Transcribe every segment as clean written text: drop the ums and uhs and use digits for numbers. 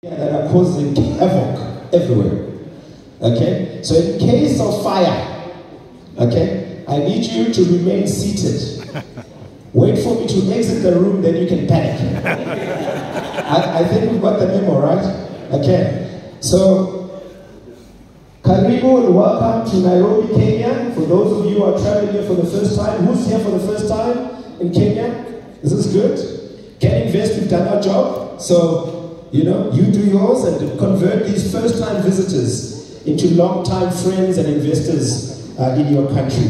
that are causing havoc everywhere. Okay? So in case of fire, okay, I need you to remain seated. Wait for me to exit the room, then you can panic. I think we've got the memo, right? Okay. So, karibu and welcome to Nairobi, Kenya. For those of you who are traveling here for the first time, who's here for the first time in Kenya? Is this good? Can Invest, we've done our job. So, you know, you do yours and convert these first-time visitors into long-time friends and investors in your country.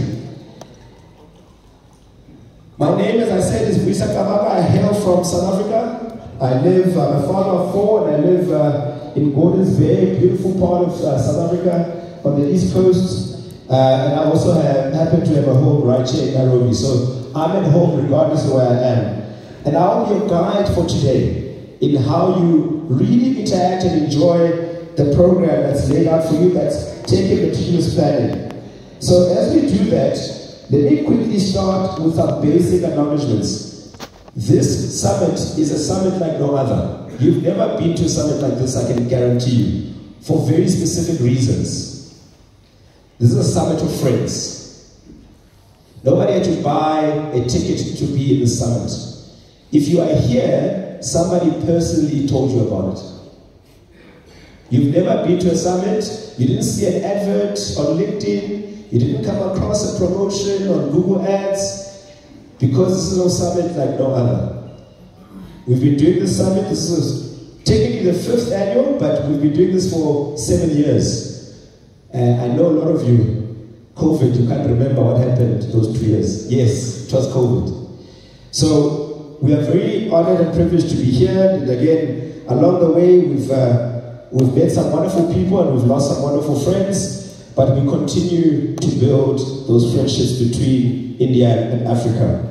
My name, as I said, is Visa Kababa. I hail from South Africa. I'm a father of 4, and I live in Gordons Bay, beautiful part of South Africa on the East Coast. And I also happen to have a home right here in Nairobi. So I'm at home regardless of where I am. And I'll be your guide for today in how you really interact and enjoy the program that's laid out for you, that's taking meticulous planning. So as we do that, let me quickly start with some basic acknowledgements. This summit is a summit like no other. You've never been to a summit like this, I can guarantee you, for very specific reasons. This is a summit of friends. Nobody had to buy a ticket to be in the summit. If you are here, somebody personally told you about it. You've never been to a summit, you didn't see an advert on LinkedIn, you didn't come across a promotion on Google Ads, because this is a summit like no other. We've been doing this summit, this is technically the 5th annual, but we've been doing this for 7 years. And I know a lot of you, COVID, you can't remember what happened those 2 years. Yes, it was COVID. So we are very honored and privileged to be here. And again, along the way, we've met some wonderful people and we've lost some wonderful friends. But we continue to build those friendships between India and Africa.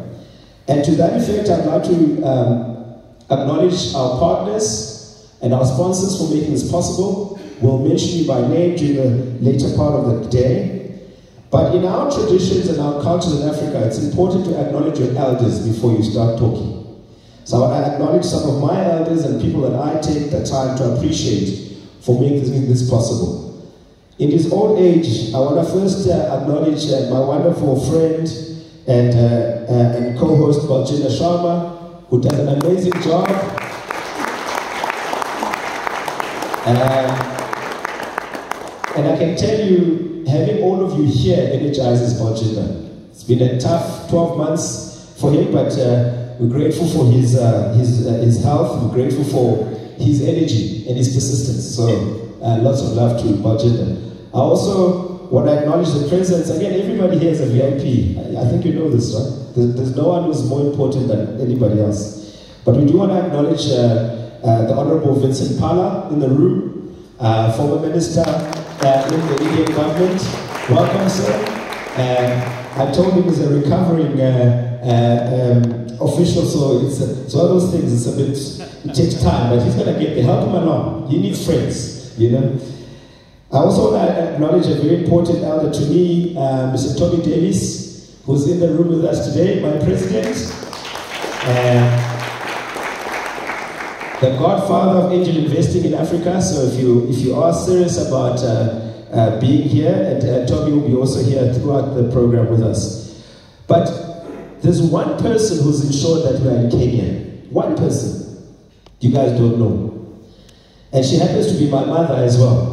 And to that effect, I'd like to acknowledge our partners and our sponsors for making this possible. We'll mention you by name during the later part of the day. But in our traditions and our cultures in Africa, it's important to acknowledge your elders before you start talking. So I want to acknowledge some of my elders and people that I take the time to appreciate for making this possible. In his old age, I want to first acknowledge my wonderful friend and co-host Baljinder Sharma, who does an amazing job. And I can tell you, having all of you here energizes Baljinder. It's been a tough 12 months for him, but we're grateful for his health. We're grateful for his energy and his persistence. So lots of love to Baljinder. I also want to acknowledge the presence. Again, everybody here is a VIP. I think you know this, right? There's no one who's more important than anybody else. But we do want to acknowledge the Honorable Vincent Pala in the room, former minister in the Indian government. Welcome, sir. I told him he's a recovering official, so it's one of those things. It takes time, but he's going to get there. Help him along. He needs friends, you know. I also want to acknowledge a very important elder to me, Mr. Tommy Davis, who's in the room with us today, my president. The godfather of angel investing in Africa. So if you are serious about being here, and Tommy will be also here throughout the program with us. But there's one person who's ensured that we are in Kenya. One person. You guys don't know. And she happens to be my mother as well.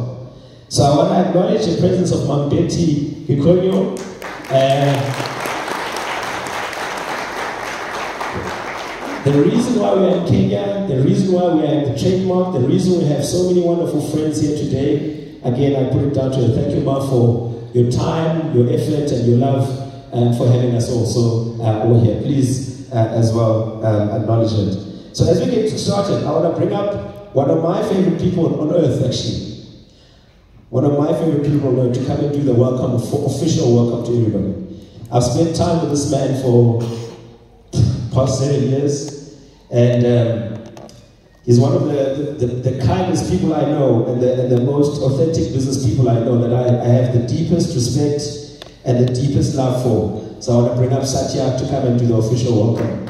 So I want to acknowledge the presence of Mom Betty Gikonyo. The reason why we are in Kenya, the reason why we are in the trademark, the reason we have so many wonderful friends here today, again, I put it down to you. Thank you, Mom, for your time, your effort, and your love, and for having us also over here. Please, as well, acknowledge it. So as we get started, I want to bring up one of my favorite people on earth, actually. One of my favorite people to come and do the welcome, official welcome to everybody. I've spent time with this man for past 7 years, and he's one of the kindest people I know, and the most authentic business people I know, that I have the deepest respect and the deepest love for. So I want to bring up Satya to come and do the official welcome.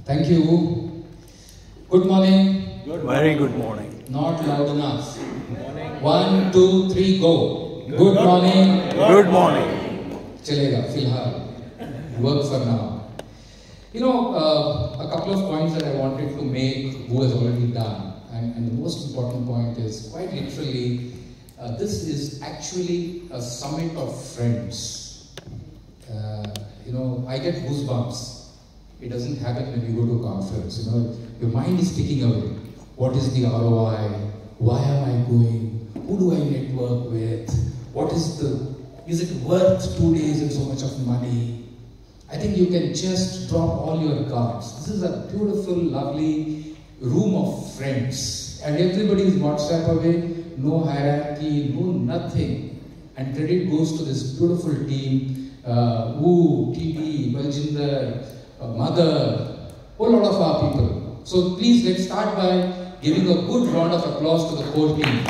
Thank you. Good morning. Very good morning. Not loud enough. 1, 2, 3, go. Good morning. Good morning. Chalega, filhal. Work for now. You know, a couple of points that I wanted to make, who has already done. And the most important point is, quite literally, this is actually a summit of friends. You know, I get goosebumps. It doesnn't happen when you go to a conference. You know, your mind is ticking away. What is the ROI? Why am I going? Who do I network with? Is it worth 2 days and so much of money? I think you can just drop all your guards. This is a beautiful, lovely room of friends. And everybody is WhatsApp away, no hierarchy, no nothing. And credit goes to this beautiful team, Wu, TD, Baljinder, Mother, whole lot of our people. So please let's start by giving a good round of applause to the core team.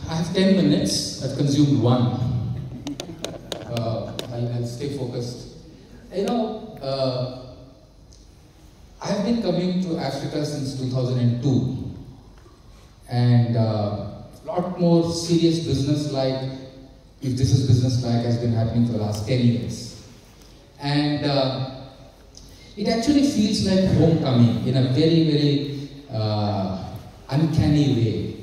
I have 10 minutes, I've consumed 1. I'll stay focused. You know, I've been coming to Africa since 2002. And a lot more serious business like, if this is business like, has been happening for the last 10 years. And it actually feels like homecoming in a very, very uncanny way.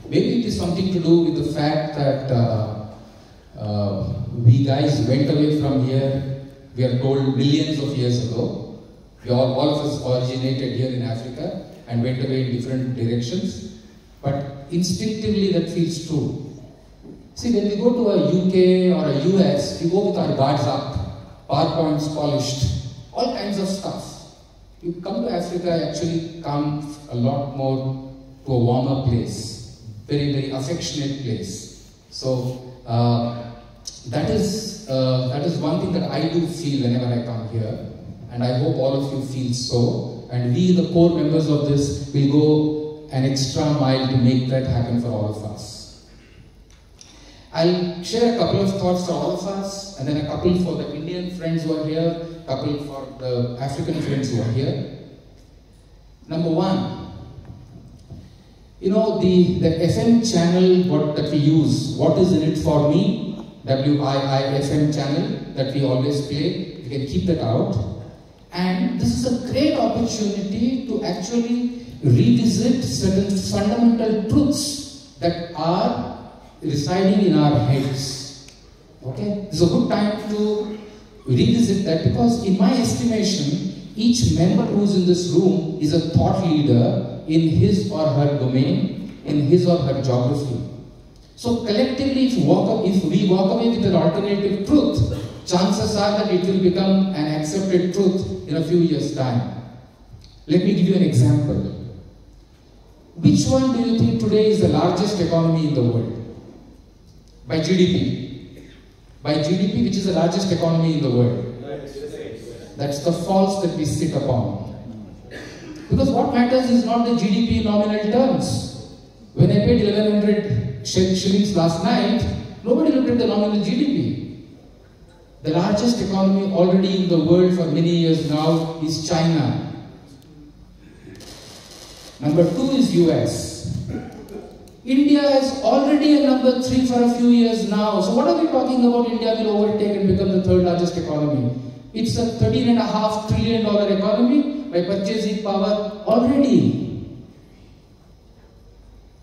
Maybe it is something to do with the fact that we guys went away from here, we are told millions of years ago. All of us originated here in Africa and went away in different directions. But instinctively that feels true. See, when we go to a UK or a US, we go with our guards up, PowerPoints polished, all kinds of stuff. You come to Africa, actually come a lot more to a warmer place, very, very affectionate place. So that is one thing that I do feel whenever I come here, and I hope all of you feel so. And we, the core members of this, will go an extra mile to make that happen for all of us. I'll share a couple of thoughts for all of us, and then a couple for the Indian friends who are here, a couple for the African friends who are here. Number 1, you know, the FM channel that we use, What Is In It For Me, WII-FM channel that we always play, we can keep that out. And this is a great opportunity to actually revisit certain fundamental truths that are residing in our heads. Okay? It's a good time to revisit that, because in my estimation, each member who's in this room is a thought leader in his or her domain, in his or her geography. So collectively, if we walk away with an alternative truth, chances are that it will become an accepted truth in a few years' time. Let me give you an example. Which one do you think today is the largest economy in the world? By GDP. By GDP, which is the largest economy in the world? That's the false that we sit upon. Because what matters is not the GDP in nominal terms. When I paid 1100 shillings last night, nobody looked at the nominal GDP. The largest economy already in the world for many years now is China. Number 2 is US. India is already a number 3 for a few years now. So what are we talking about? India will overtake and become the 3rd largest economy. It's a $13.5 trillion economy by purchasing power already.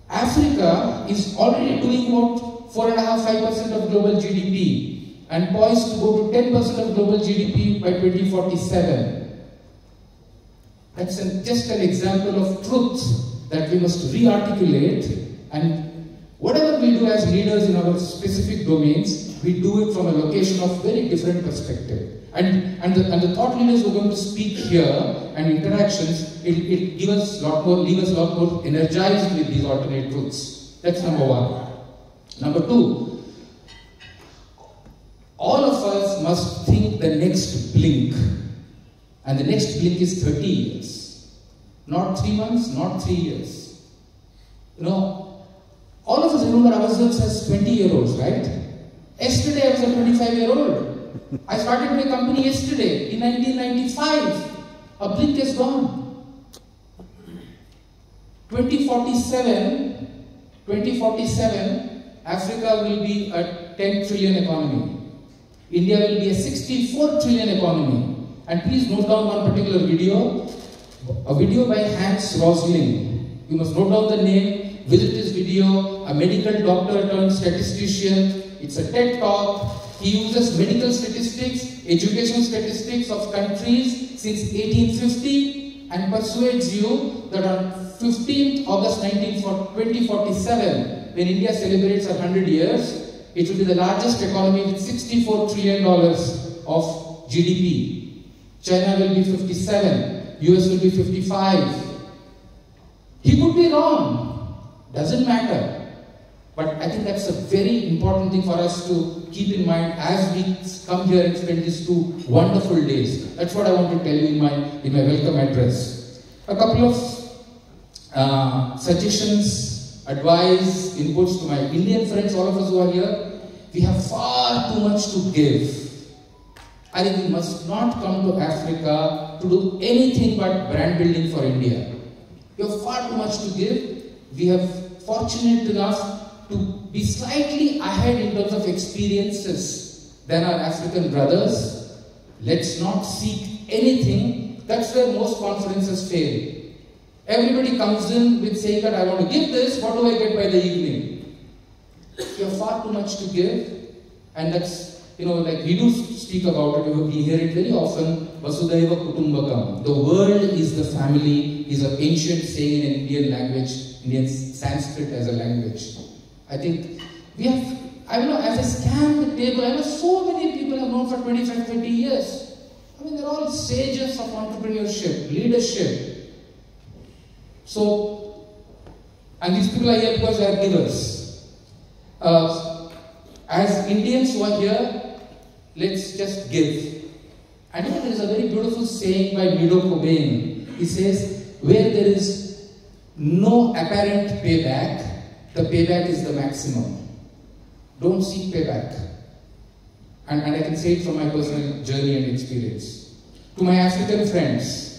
Africa is already doing about 4.5-5% of global GDP and poised to go to 10% of global GDP by 2047. That's just an example of truth that we must re-articulate, and whatever we do as leaders in our specific domains, we do it from a location of very different perspective. And the thought leaders who are going to speak here and interactions, it leave us a lot more energized with these alternate truths. That's number 1. Number 2, all of us must think the next blink. And the next blink is 30 years. Not 3 months, not 3 years. You know, all of us remember ourselves as 20-year-olds, right? Yesterday I was a 25-year-old. I started my company yesterday in 1995. A blink is gone. 2047, Africa will be a 10 trillion economy. India will be a 64 trillion economy. And please note down one particular video. A video by Hans Rosling. You must note down the name, visit this video, a medical doctor turned statistician. It's a TED talk. He uses medical statistics, education statistics of countries since 1850 and persuades you that on 15th August 2047, when India celebrates 100 years, it will be the largest economy with $64 trillion of GDP. China will be 57, US will be 55. He could be wrong, doesn't matter. But I think that's a very important thing for us to keep in mind as we come here and spend these 2 wonderful days. That's what I want to tell you in my welcome address. A couple of suggestions, advice, inputs to my Indian friends, all of us who are here. We have far too much to give. I think we must not come to Africa to do anything but brand building for India. We have far too much to give. We are fortunate enough to be slightly ahead in terms of experiences than our African brothers. Let's not seek anything. That's where most conferences fail. Everybody comes in with saying that I want to give this, what do I get by the evening? You have far too much to give, and that's, like we do speak about it, we hear it very often, Vasudhaiva Kutumbakam. The world is the family, is an ancient saying in Indian language, Indian Sanskrit as a language. I think we have, as I scan the table, I know so many people I've known for 25, 20 years. They're all sages of entrepreneurship, leadership. So, and these people are here because they are givers. As Indians who are here, let's just give. And there is a very beautiful saying by Nido Cobain. He says, where there is no apparent payback, the payback is the maximum. Don't seek payback. And I can say it from my personal journey and experience. To my African friends,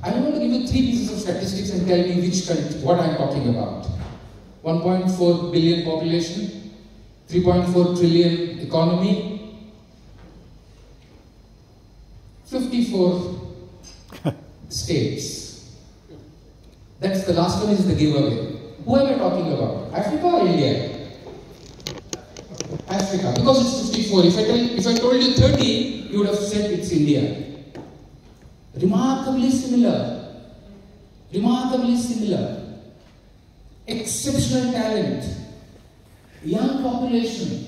I'm going to give you 3 pieces of statistics and tell me which country, what I'm talking about. 1.4 billion population, 3.4 trillion economy, 54 states. That's the last one is the giveaway. Who am I talking about? Africa or India? Africa, because it's 54. If I told you 30, you would have said it's India. Remarkably similar. Remarkably similar. Exceptional talent. Young population.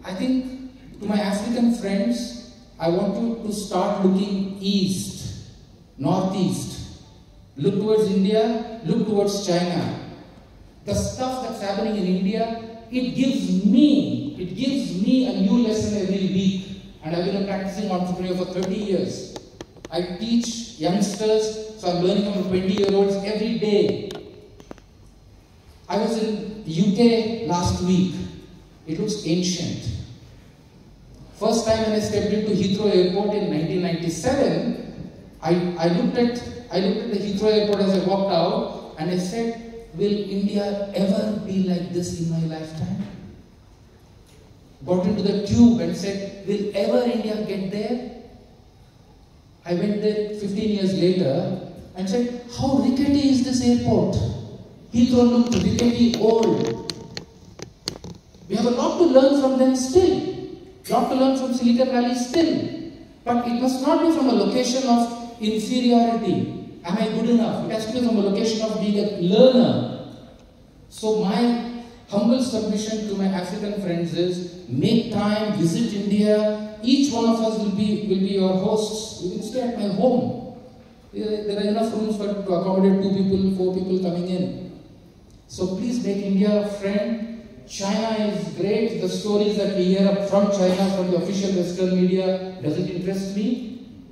I think to my African friends, I want you to start looking east, northeast. Look towards India, look towards China. The stuff that's happening in India, it gives me a new lesson every week. And I've been a practicing entrepreneur for 30 years. I teach youngsters, so I'm learning from 20-year-olds every day. I was in UK last week. It looks ancient. First time when I stepped into Heathrow Airport in 1997, I looked at the Heathrow Airport as I walked out, and I said, will India ever be like this in my lifetime? Got into the tube and said, will ever India get there? I went there 15 years later and said, how rickety is this airport? Heathrow looked rickety old. We have a lot to learn from them still. A lot to learn from Silicon Valley still. But it must not be from a location of inferiority. Am I good enough? It has to be from a location of being a learner. So my humble submission to my African friends is, make time, visit India. Each one of us will be your hosts. You can stay at my home. There are enough rooms to accommodate 2 people, 4 people coming in. So please make India a friend. China is great. The stories that we hear from China, from the official Western media, doesn't interest me.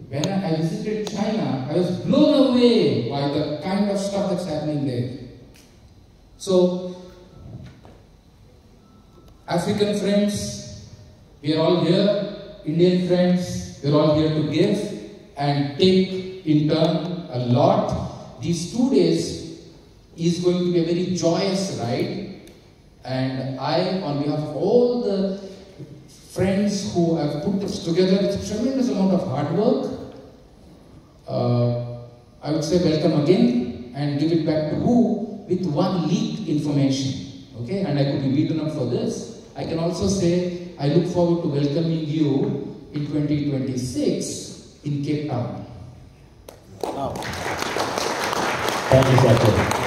When I visited China, I was blown away by the kind of stuff that's happening there. So, African friends, we are all here. Indian friends, we are all here to give and take in turn a lot. These 2 days is going to be a very joyous ride, and I, on behalf of all the friends who have put this together with a tremendous amount of hard work, I would say welcome again and give it back to who with one leaked information. Okay, and I could be beaten up for this. I can also say I look forward to welcoming you in 2026 in Cape Town. Thank you, Sachin.